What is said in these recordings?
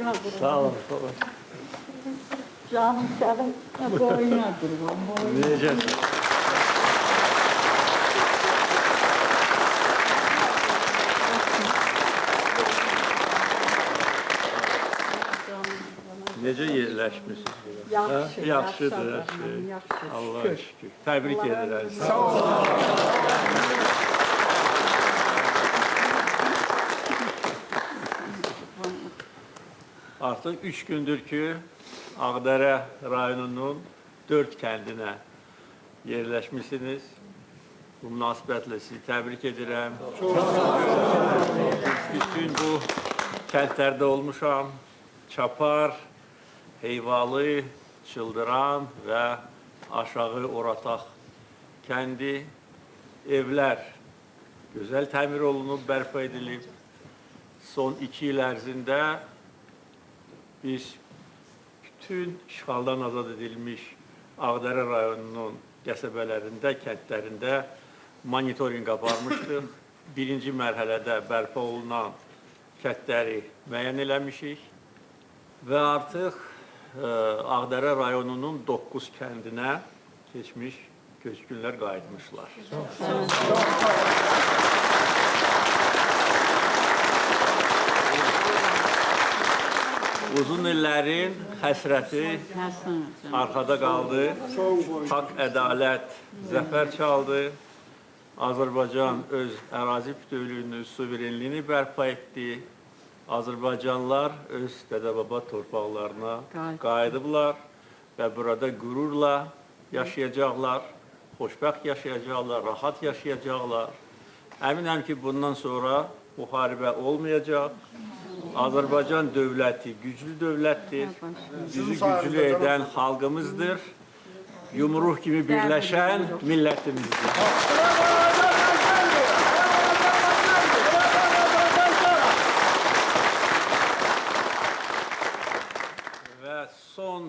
boyuna kurban. Sağ olun, sağ olun. Canım senin boyuna kurban, boyuna. Necə? Necə yerləşmişsiniz? Yaxşı, Yaxşıdır, yaxşı. Yaxşı. Allah'a şükür. Təbrik edirəm. Sağ olun. Artıq 3 gündür ki, Ağdərə rayonunun 4 kəndinə yerləşmişsiniz. Bu münasibətlə sizi təbrik edirəm. Bütün bu kəndlərdə olmuşam. Çapar, Heyvalı, Çıldıran və aşağı Orataq kəndi evlər gözəl təmir olunub, bərpa edilib. Son 2 il ərzində biz bütün işğaldan azad edilmiş Ağdərə rayonunun qəsəbələrində, kəndlərində monitorinq aparmışdıq. Birinci mərhələdə bərpa olunan kəndləri müəyyən eləmişik və artıq Ağdərə rayonunun 9 kəndinə keçmiş köçkünlər qayıtmışlar. Uzun illərin həsrəti arxada qaldı. Haqq, ədalət zəfər çaldı. Azərbaycan öz ərazi bütövlüyünü, suverenliyini bərpa etdi. Azərbaycanlılar öz dədə-baba torpaqlarına qayıdıblar və burada qürurla yaşayacaqlar, xoşbəxt yaşayacaqlar, rahat yaşayacaqlar. Əminəm ki, bundan sonra müharibə olmayacaq. Azərbaycan dövləti güclü dövlətdir. Bizi güclü edən xalqımızdır. Yumruq kimi birləşən millətimizdir. Və son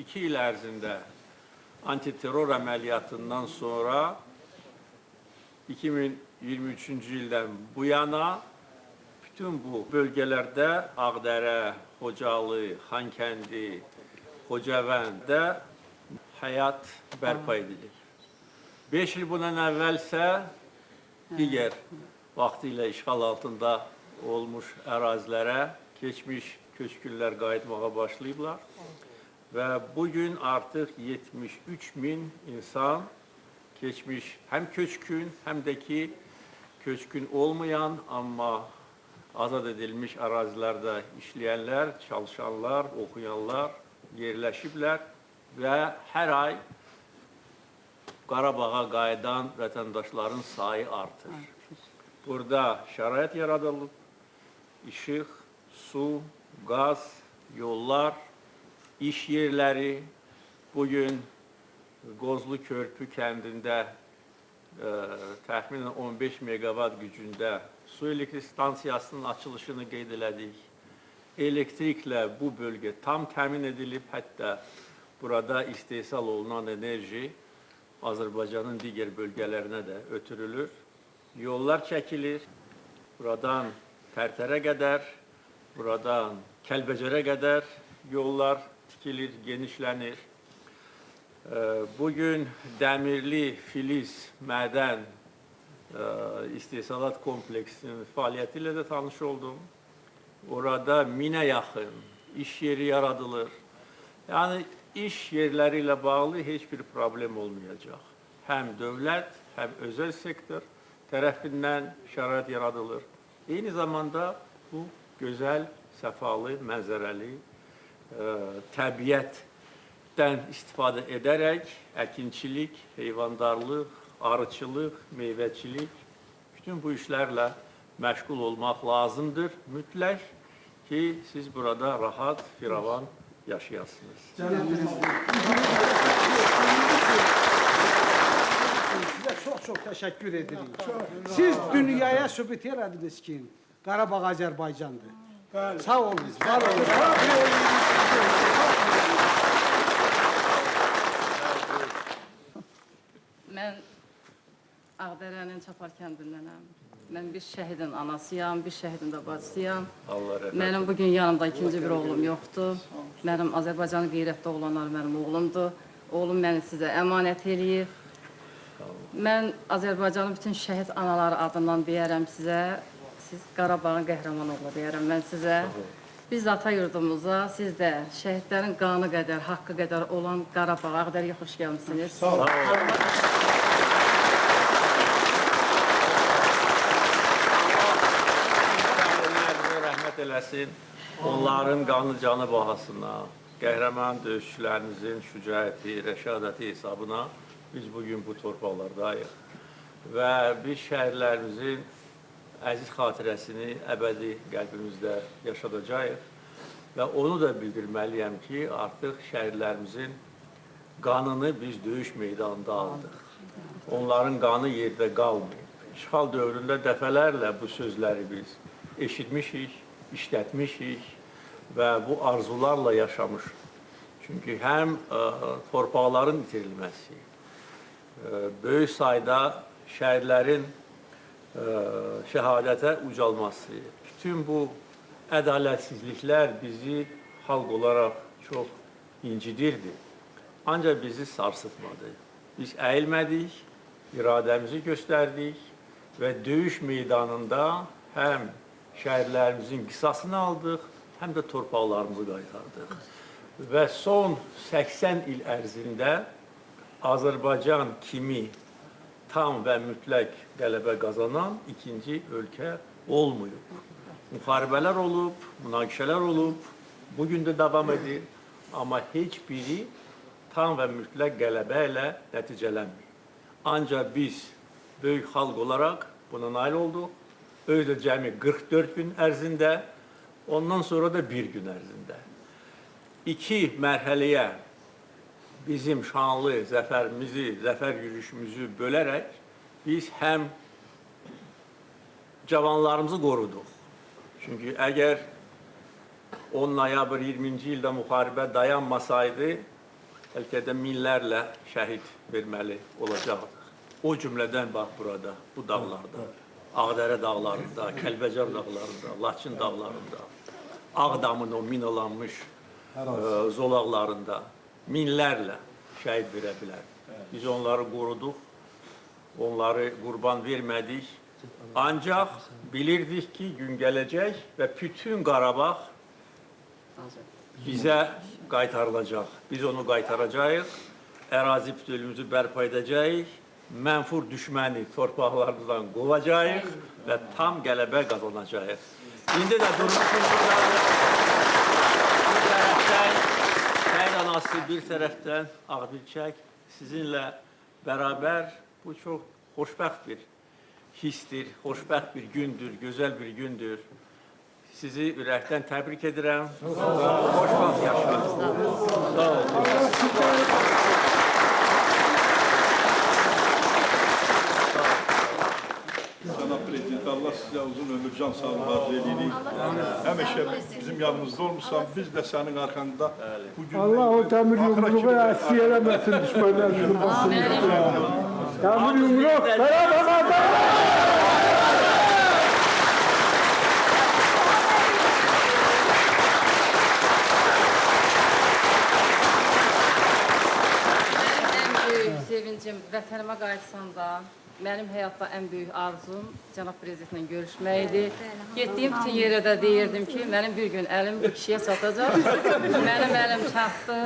2 il ərzində antiterror əməliyyatından sonra 2023-cü ildən bu yana bütün bu bölgələrdə Ağdərə, Xocalı, Xankəndi, Xocavənddə həyat bərpa edilir. 5 il bundan əvvəlsə digər vaxtilə işğal altında olmuş ərazilərə keçmiş köçkünlər qayıtmağa başlayıblar və bugün artıq 73 min insan keçmiş həm köçkün, həm də ki köçkün olmayan, amma azad edilmiş ərazilərdə işləyənlər, çalışanlar, oxuyanlar yerləşiblər və hər ay Qarabağa qayıdan vətəndaşların sayı artır. Burada şərait yaradılıb, işıq, su, qaz, yollar, iş yerləri. Bugün Qozlu Körpü kəndində təxminən 15 meqavat gücündə su elektrik stansiyasının açılışını qeyd elədik. Elektriklə bu bölgə tam təmin edilib, hətta burada istehsal olunan enerji Azərbaycanın digər bölgələrinə də ötürülür. Yollar çəkilir, buradan Tərtərə qədər, buradan Kəlbəcərə qədər yollar tikilir, genişlənir. Bugün Dəmirli Filiz Mədən istehsalat kompleksinin fəaliyyəti ilə də tanış oldum. Orada 1000-ə yaxın iş yeri yaradılır. Yəni, iş yerləri ilə bağlı heç bir problem olmayacaq. Həm dövlət, həm özəl sektor tərəfindən şərait yaradılır. Eyni zamanda bu gözəl, səfalı, mənzərəli, təbiətdən istifadə edərək əkinçilik, heyvandarlıq, arıçılıq, meyvəçilik, bütün bu işlərlə məşğul olmaq lazımdır mütləq ki, siz burada rahat, firavan yaşayasınız. Sizə çox təşəkkür edirik. Siz dünyaya sübut elədiniz ki, Qarabağ Azərbaycandır. Sağ olun, var olun. Mən Ağdərənin Çapar kəndindənəm. Mən bir şəhidin anasıyam, bir şəhidin də bacısıyam. Allah rəhmət Mənim bugün yanımda ikinci bir oğlum yoxdur. Mənim Azərbaycanın qeyrətli oğlanlar mənim oğlumdur. Oğlum məni sizə əmanət eləyib. Mən Azərbaycanın bütün şəhid anaları adından deyərəm sizə. Siz Qarabağın qəhrəman oğlu deyərəm mən sizə. Biz ata yurdumuza, siz də şəhidlərin qanı qədər, haqqı qədər olan Qarabağa qədər xoş gəlmişsiniz. Sağ olun. Rəhmət eləsin. Onların qanı canı bahasına, qəhrəman döyüşçülərimizin şücaəti, rəşadəti hesabına biz bugün bu torpaqlardayıq. Və biz şəhərlərimizin əziz xatirəsini əbədi qəlbimizdə yaşadacağıq. Və onu da bildirməliyəm ki, artıq şəhərlərimizin qanını biz döyüş meydanında aldıq. Onların qanı yerdə qalmayıb. İşğal dövründə dəfələrlə bu sözləri biz eşitmişik, işlətmişik və bu arzularla yaşamışıq. Çünki həm torpaqların itirilməsi, böyük sayda şəhərlərin şəhadətə ucalması, bütün bu ədalətsizliklər bizi xalq olaraq çox incidirdi. Ancaq bizi sarsıtmadı. Biz əyilmədik, iradəmizi göstərdik və döyüş meydanında həm şəhərlərimizin qisasını aldıq, həm də torpaqlarımızı qaytardıq. Və son 80 il ərzində Azərbaycan kimi tam və mütləq qələbə qazanan ikinci ölkə olmayıb. Müharibələr olub, münaqişələr olub, bugün də davam edir, amma heç biri tam və mütləq qələbə ilə nəticələnmir. Ancaq biz böyük xalq olaraq buna nail olduq. Özü cəmi 44 gün ərzində, ondan sonra da bir gün ərzində. İki mərhələyə bizim şanlı zəfərimizi, zəfər yürüyüşümüzü bölərək biz həm cavanlarımızı qoruduq. Çünki əgər 10 noyabr 20-ci ildə müharibə dayanmasaydı, bəlkə də minlərlə şəhid verməli olacaqdıq. O cümlədən bax burada, bu dağlarda, Ağdərə dağlarında, Kəlbəcər dağlarında, Laçın dağlarında, Ağdamın o minalanmış zolaqlarında minlərlə şəhid verə bilər. Biz onları qoruduq, onları qurban vermədik. Ancaq bilirdik ki, gün gələcək və bütün Qarabağ bizə qaytarılacaq. Biz onu qaytaracağıq, ərazi bütövlüyümüzü bərpa edəcəyik, mənfur düşməni torpaqlarımızdan qovacağıq və tam qələbə qazanacağıq. İndi də durmuşuz şəhid anası bir tərəfdən Ağbilçək sizinlə bərabər bu çox xoşbəxt bir hissdir, xoşbəxt bir gündür, gözəl bir gündür. Sizi ürəkdən təbrik edirəm. Xoşbəxt yaşayın. Sağ olun. Cənab Prezident, Allah sizə uzun ömür, can sağlığı diləyir. Həmişə bizim yanımızda olmuşsan, biz də sənin arxanda bu gün... Allah o dəmir yumruğu əski eləməsin düşmənlərimizin başını. Dəmir yumruq, Qarabağ! Sevincim, vətənimə qayıtsanda mənim həyatda ən böyük arzum Cənab Prezidentlə görüşmək idi. Getdiyim bütün yerə də deyirdim ki, mənim bir gün əlim bu kişiyə çatacaq. Mənim əlim çatdı.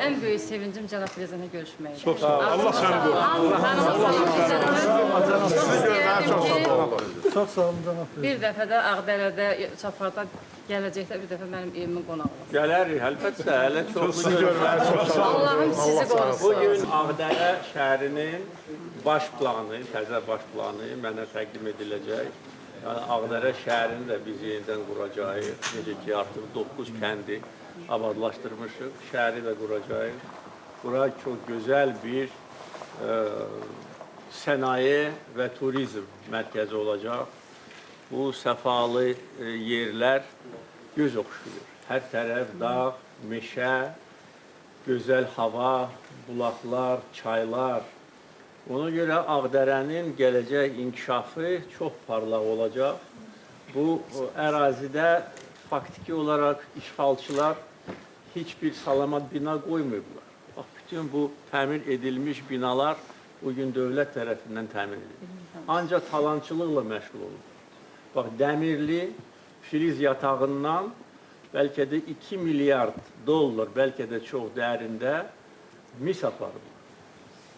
Ən böyük sevincim Cənab Prezidentlə görüşmək idi. Çox sağ ol. Allah səni qorusun. Çox sağ olun cənab. Bir dəfə də Ağdərədə, Çaparda gələcəkdə bir dəfə mənim evimin qonağı olsun. Gələrik, əlbəttə, hələ çoxlu görməyik. Allahım sizi qorusun. Bugün Ağdərə şəhərinin baş planı, təzə baş planı mənə təqdim ediləcək. Yəni, Ağdərə şəhərini də biz yenidən quracağıq. Necə ki, artıq 9 kəndi abadlaşdırmışıq, şəhəri də quracağıq. Bura çox gözəl bir sənaye və turizm mərkəzi olacaq. Bu səfalı yerlər göz oxşuyur. Hər tərəf dağ, meşə, gözəl hava, bulaqlar, çaylar. Ona görə Ağdərənin gələcək inkişafı çox parlaq olacaq. Bu ərazidə faktiki olaraq işğalçılar heç bir salamat bina qoymayıblar. Bax, bütün bu təmir edilmiş binalar bugün dövlət tərəfindən təmin edilir. Ancaq talançılıqla məşğul olur. Bax, Dəmirli Filiz yatağından bəlkə də 2 milyard dollar, bəlkə də çox dərində mis aparırlar.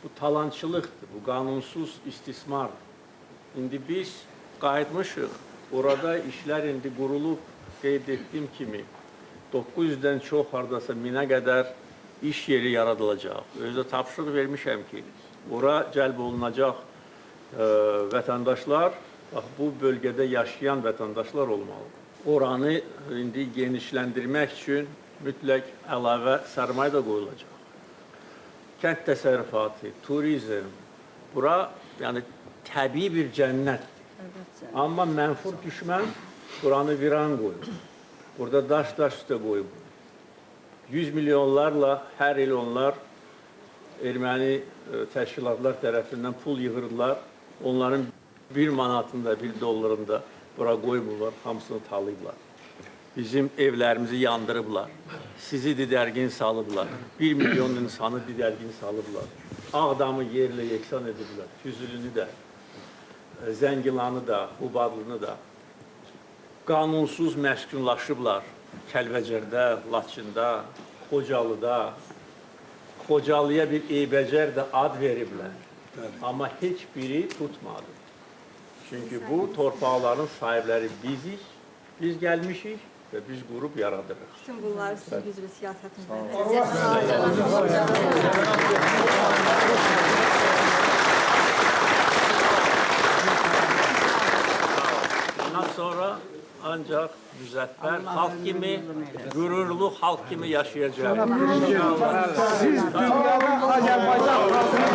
Bu talançılıqdır, bu qanunsuz istismardır. İndi biz qayıtmışıq, orada işlər indi qurulub, qeyd etdiyim kimi 900-dən çox, hardasa 1000-ə qədər iş yeri yaradılacaq. Özdə tapşırıq vermişəm ki, ora cəlb olunacaq vətəndaşlar, bax, bu bölgədə yaşayan vətəndaşlar olmalıdır. Oranı indi genişləndirmək üçün mütləq əlavə sərmayə də qoyulacaq. Kənd təsərrüfatı, turizm, bura yəni təbii bir cənnətdir. Amma mənfur düşmən buranı viran qoyub. Burada daş üstə qoyub. 100 milyonlarla hər il onlar erməni təşkilatlar tərəfindən pul yığırdılar. Onların 1 manatında, 1 dollarında bura qoymurlar, hamısını talayıblar. Bizim evlərimizi yandırıblar, sizi didərgin salıblar, 1 milyon insanı didərgin salıblar. Ağdamı yerlə yeksan ediblər, Füzulini də, Zəngilanı da, Qubadlını da. Qanunsuz məskunlaşıblar Kəlbəcərdə, Laçında, Xocalıda. Xocalıya bir eybəcər də ad veriblər, amma heç biri tutmadı. Çünki bu torpaqların sahibləri bizik, biz gəlmişik və biz qrup yaradırıq. Bütün bunları sizin güclü siyasetinizden. Bundan sonra ancaq müzəffər xalq kimi, qürurlu xalq kimi yaşayacağıq. Siz dünyada Azərbaycan xalqını